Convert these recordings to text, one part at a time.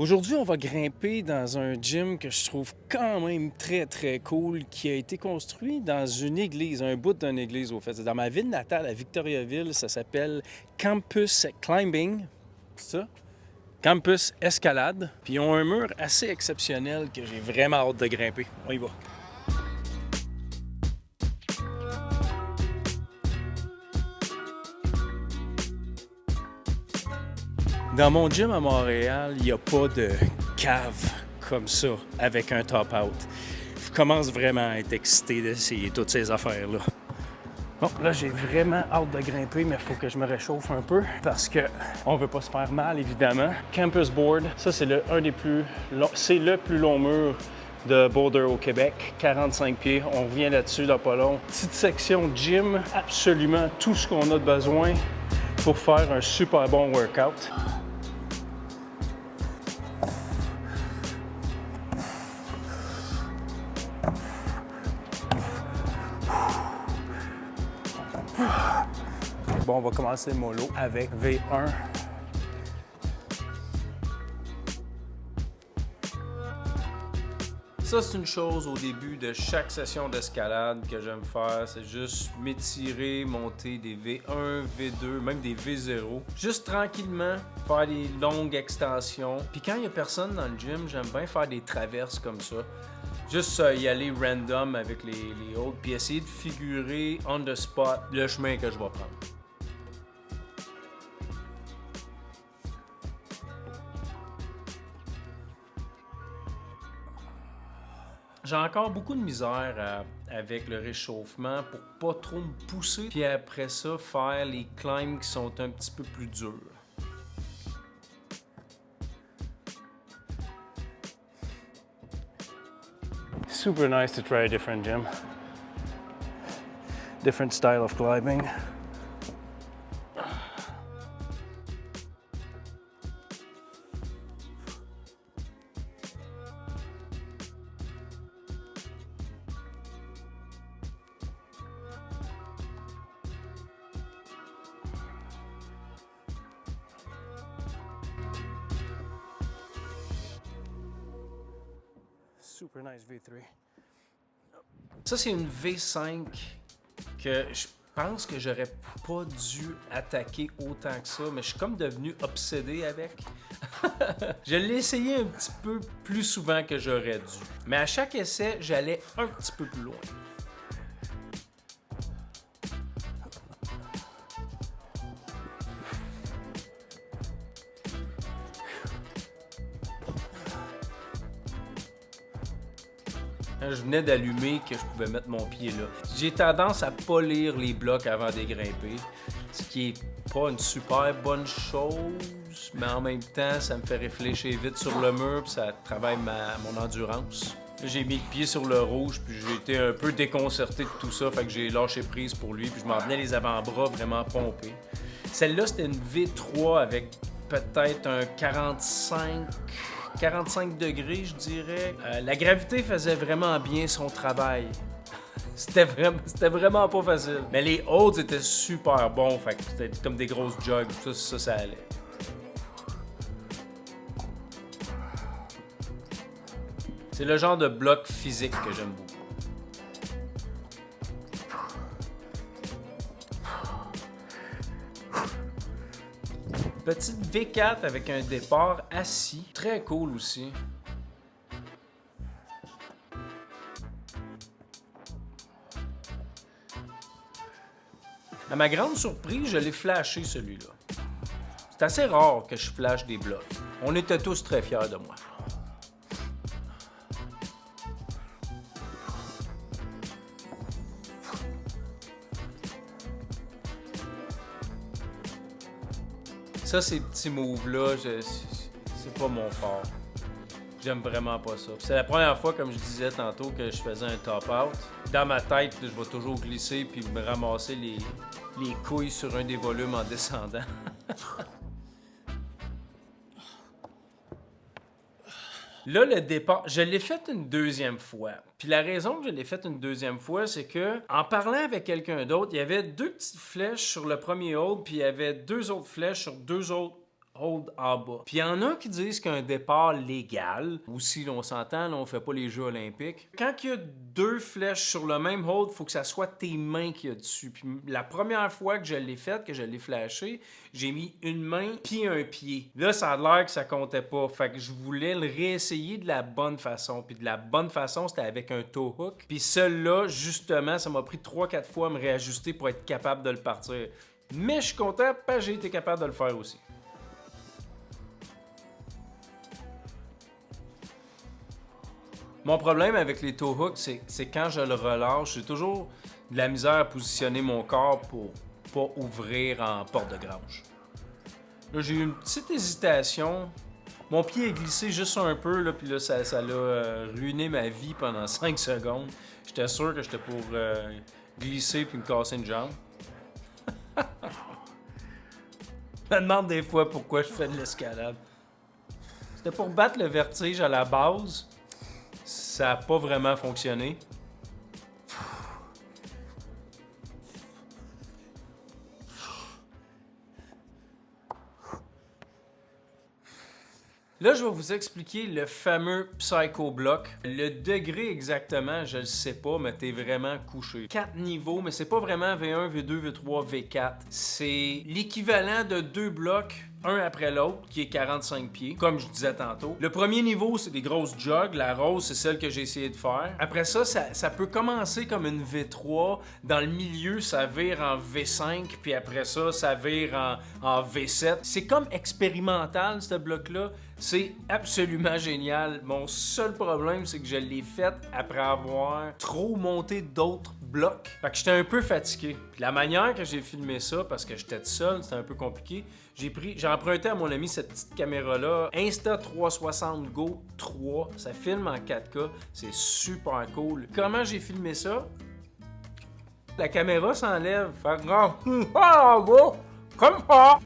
Aujourd'hui, on va grimper dans un gym que je trouve quand même très, très cool, qui a été construit dans une église, un bout d'une église au fait. C'est dans ma ville natale, à Victoriaville, ça s'appelle Campus Climbing, c'est ça? Campus Escalade. Puis ils ont un mur assez exceptionnel que j'ai vraiment hâte de grimper. On y va. Dans mon gym à Montréal, il n'y a pas de cave comme ça avec un top-out. Je commence vraiment à être excité d'essayer toutes ces affaires-là. Bon, là, j'ai vraiment hâte de grimper, mais il faut que je me réchauffe un peu parce que on veut pas se faire mal, évidemment. Campus Board, ça, c'est un des plus longs, c'est le plus long mur de boulder au Québec, 45 pieds. On revient là-dessus dans pas long. Petite section gym, absolument tout ce qu'on a de besoin pour faire un super bon workout. Bon, on va commencer mollo avec V1. Ça, c'est une chose au début de chaque session d'escalade que j'aime faire. C'est juste m'étirer, monter des V1, V2, même des V0. Juste tranquillement, faire des longues extensions. Puis quand il n'y a personne dans le gym, j'aime bien faire des traverses comme ça. Juste y aller random avec les autres, puis essayer de figurer on the spot le chemin que je vais prendre. J'ai encore beaucoup de misère avec le réchauffement pour pas trop me pousser, puis après ça, faire les climbs qui sont un petit peu plus durs. Super nice to try a different gym. Different style of climbing. Super nice V3. Ça, c'est une V5 que je pense que j'aurais pas dû attaquer autant que ça, mais je suis comme devenu obsédé avec. Je l'ai essayé un petit peu plus souvent que j'aurais dû. Mais à chaque essai, j'allais un petit peu plus loin. Quand je venais d'allumer que je pouvais mettre mon pied là. J'ai tendance à pas lire les blocs avant de grimper, ce qui est pas une super bonne chose, mais en même temps, ça me fait réfléchir vite sur le mur puis ça travaille mon endurance. Là, j'ai mis le pied sur le rouge puis j'ai été un peu déconcerté de tout ça, fait que j'ai lâché prise pour lui puis je m'en venais les avant-bras vraiment pompés. Celle-là, c'était une V3 avec peut-être un 45 degrés, je dirais. La gravité faisait vraiment bien son travail. C'était vraiment pas facile. Mais les holds étaient super bons, fait que c'était comme des grosses jogs, ça allait. C'est le genre de bloc physique que j'aime beaucoup. Petite V4 avec un départ assis. Très cool aussi. À ma grande surprise, je l'ai flashé celui-là. C'est assez rare que je flash des blocs. On était tous très fiers de moi. Ça, ces petits moves-là, c'est pas mon fort. J'aime vraiment pas ça. C'est la première fois, comme je disais tantôt, que je faisais un top-out. Dans ma tête, je vais toujours glisser puis me ramasser les couilles sur un des volumes en descendant. Là, le départ, je l'ai fait une deuxième fois. Puis la raison que je l'ai fait une deuxième fois, c'est que en parlant avec quelqu'un d'autre, il y avait deux petites flèches sur le premier hold, puis il y avait deux autres flèches sur deux autres hold en bas. Puis il y en a qui disent qu'un départ légal, ou si l'on s'entend, là, on fait pas les Jeux olympiques, quand il y a 2 flèches sur le même hold, il faut que ça soit tes mains qu'il y a dessus. Puis la première fois que je l'ai fait, que je l'ai flashé, j'ai mis une main puis un pied. Là, ça a l'air que ça comptait pas. Fait que je voulais le réessayer de la bonne façon. Puis de la bonne façon, c'était avec un toe hook. Puis celui-là, justement, ça m'a pris 3-4 fois à me réajuster pour être capable de le partir. Mais je suis content parce que j'ai été capable de le faire aussi. Mon problème avec les toe hooks, c'est quand je le relâche, j'ai toujours de la misère à positionner mon corps pour pas ouvrir en porte de grange. Là, j'ai eu une petite hésitation. Mon pied est glissé juste un peu, là, puis là, ça l'a ruiné ma vie pendant 5 secondes. J'étais sûr que j'étais pour glisser puis me casser une jambe. Je me demande des fois pourquoi je fais de l'escalade. C'était pour battre le vertige à la base. Ça n'a pas vraiment fonctionné. Là, je vais vous expliquer le fameux Psycho Block. Le degré exactement, je le sais pas, mais t'es vraiment couché. 4 niveaux, mais c'est pas vraiment V1, V2, V3, V4. C'est l'équivalent de 2 blocs, un après l'autre, qui est 45 pieds, comme je disais tantôt. Le premier niveau, c'est des grosses jogs. La rose, c'est celle que j'ai essayé de faire. Après ça, ça peut commencer comme une V3. Dans le milieu, ça vire en V5, puis après ça, ça vire en V7. C'est comme expérimental, ce bloc-là. C'est absolument génial. Mon seul problème, c'est que je l'ai fait après avoir trop monté d'autres blocs. Fait que j'étais un peu fatigué. Puis la manière que j'ai filmé ça, parce que j'étais tout seul, c'était un peu compliqué, j'ai emprunté à mon ami cette petite caméra-là, Insta360 Go 3. Ça filme en 4K. C'est super cool. Comment j'ai filmé ça? La caméra s'enlève. Fait que, comme ça.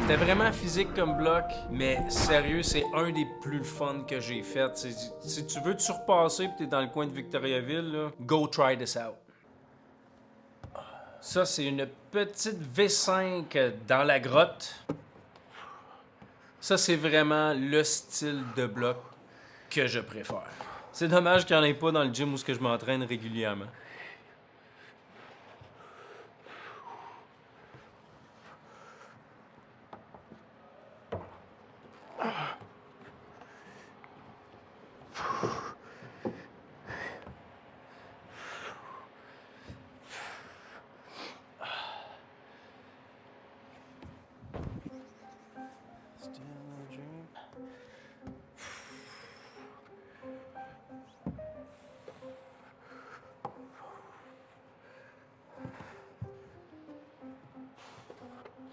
C'était vraiment physique comme bloc, mais sérieux, c'est un des plus fun que j'ai fait. Si tu veux te surpasser et t'es dans le coin de Victoriaville, là, go try this out. Ça, c'est une petite V5 dans la grotte. Ça, c'est vraiment le style de bloc que je préfère. C'est dommage qu'il n'y en ait pas dans le gym où je m'entraîne régulièrement.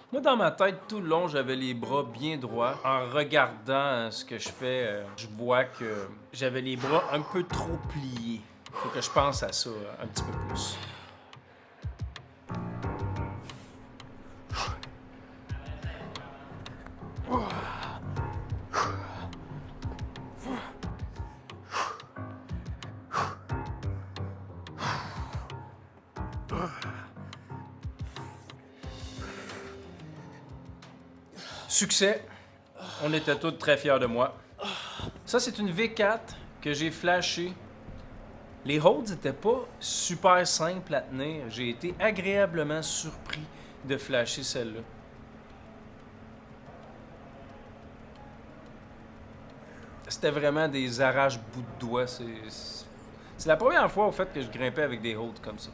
Moi, dans ma tête, tout le long, j'avais les bras bien droits. En regardant ce que je fais, je vois que j'avais les bras un peu trop pliés. Faut que je pense à ça un petit peu plus. Succès. On était tous très fiers de moi. Ça, c'est une V4 que j'ai flashée. Les holds n'étaient pas super simples à tenir. J'ai été agréablement surpris de flasher celle-là. C'était vraiment des arrache-bouts de doigts. C'est la première fois, au fait, que je grimpais avec des holds comme ça.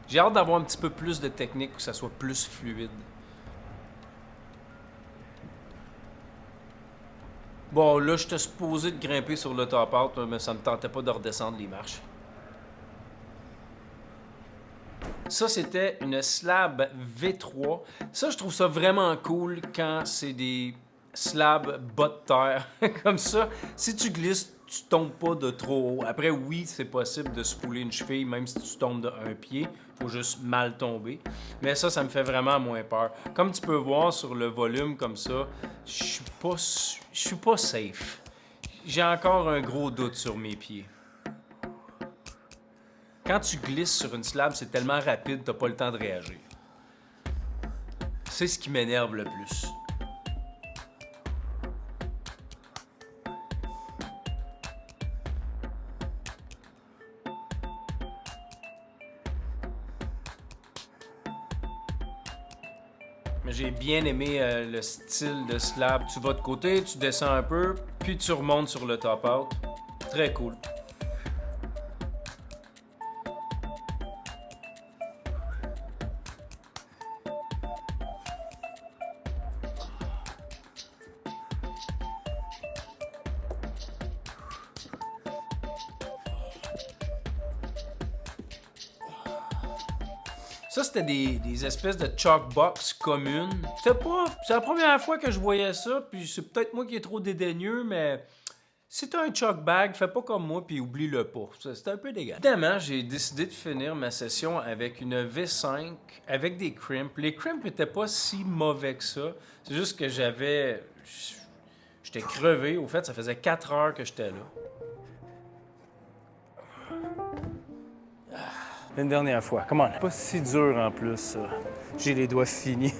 J'ai hâte d'avoir un petit peu plus de technique pour que ça soit plus fluide. Bon, là, j'étais supposé de grimper sur le top-out, mais ça me tentait pas de redescendre les marches. Ça, c'était une slab V3. Ça, je trouve ça vraiment cool quand c'est des slabs bas de terre. Comme ça, si tu glisses, tu tombes pas de trop haut. Après, oui, c'est possible de se fouler une cheville, même si tu tombes d'un pied. Faut juste mal tomber. Mais ça me fait vraiment moins peur. Comme tu peux voir sur le volume comme ça, je suis pas safe. J'ai encore un gros doute sur mes pieds. Quand tu glisses sur une slab, c'est tellement rapide, t'as pas le temps de réagir. C'est ce qui m'énerve le plus. Mais j'ai bien aimé le style de slab. Tu vas de côté, tu descends un peu, puis tu remontes sur le top-out. Très cool. Ça, c'était des espèces de chalkbox communes. C'est la première fois que je voyais ça, puis c'est peut-être moi qui est trop dédaigneux, mais si t'as un chalk bag, fais pas comme moi, puis oublie-le pas. C'était un peu dégueulasse. Évidemment, j'ai décidé de finir ma session avec une V5, avec des crimps. Les crimps étaient pas si mauvais que ça. C'est juste que j'étais crevé. Au fait, ça faisait 4 heures que j'étais là. Une dernière fois, come on. Pas si dur en plus, ça. J'ai les doigts finis.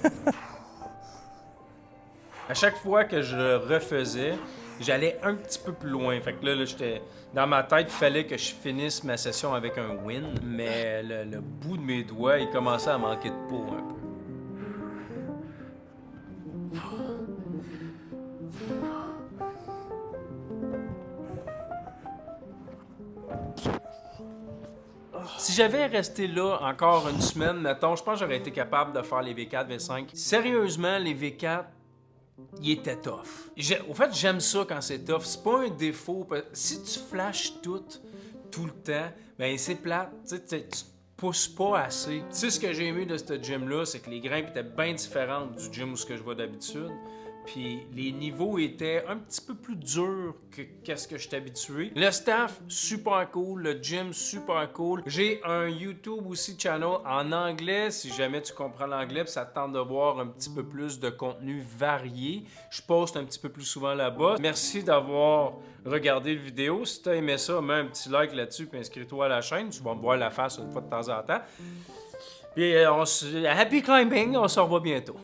À chaque fois que je le refaisais, j'allais un petit peu plus loin. Fait que là j'étais... Dans ma tête, il fallait que je finisse ma session avec un win, mais le bout de mes doigts, il commençait à manquer de peau un peu. Si j'avais resté là encore une semaine, mettons, je pense que j'aurais été capable de faire les V4, V5. Sérieusement, les V4, ils étaient tough. Au fait, j'aime ça quand c'est tough. C'est pas un défaut. Si tu flashes tout le temps, ben c'est plate. Tu te pousses pas assez. Tu sais, ce que j'ai aimé de ce gym-là, c'est que les grimpes étaient bien différentes du gym où je vais d'habitude. Puis les niveaux étaient un petit peu plus durs que qu'est-ce que je suis habitué. Le staff, super cool. Le gym, super cool. J'ai un YouTube aussi channel en anglais, si jamais tu comprends l'anglais, puis ça te tente de voir un petit peu plus de contenu varié. Je poste un petit peu plus souvent là-bas. Merci d'avoir regardé la vidéo. Si tu as aimé ça, mets un petit like là-dessus, puis inscris-toi à la chaîne. Tu vas me voir la face une fois de temps en temps. Puis happy climbing, on se revoit bientôt.